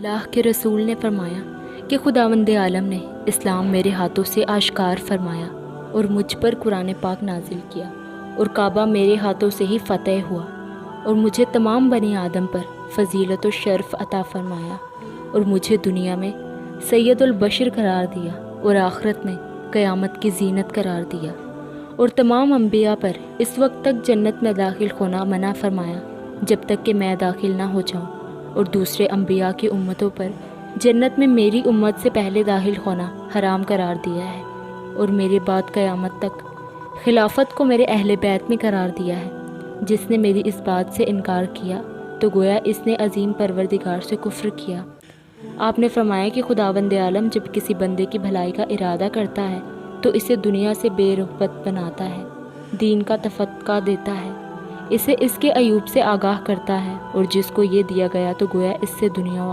اللہ کے رسول نے فرمایا کہ خداوند عالم نے اسلام میرے ہاتھوں سے آشکار فرمایا اور مجھ پر قرآن پاک نازل کیا، اور کعبہ میرے ہاتھوں سے ہی فتح ہوا، اور مجھے تمام بنی آدم پر فضیلت و شرف عطا فرمایا، اور مجھے دنیا میں سید البشر قرار دیا اور آخرت میں قیامت کی زینت قرار دیا، اور تمام انبیاء پر اس وقت تک جنت میں داخل ہونا منع فرمایا جب تک کہ میں داخل نہ ہو جاؤں، اور دوسرے انبیاء کی امتوں پر جنت میں میری امت سے پہلے داخل ہونا حرام قرار دیا ہے، اور میرے بعد قیامت تک خلافت کو میرے اہل بیت میں قرار دیا ہے۔ جس نے میری اس بات سے انکار کیا تو گویا اس نے عظیم پروردگار سے کفر کیا۔ آپ نے فرمایا کہ خداوند عالم جب کسی بندے کی بھلائی کا ارادہ کرتا ہے تو اسے دنیا سے بے رغبت بناتا ہے، دین کا تفتقہ دیتا ہے، اسے اس کے عیوب سے آگاہ کرتا ہے، اور جس کو یہ دیا گیا تو گویا اس سے دنیا و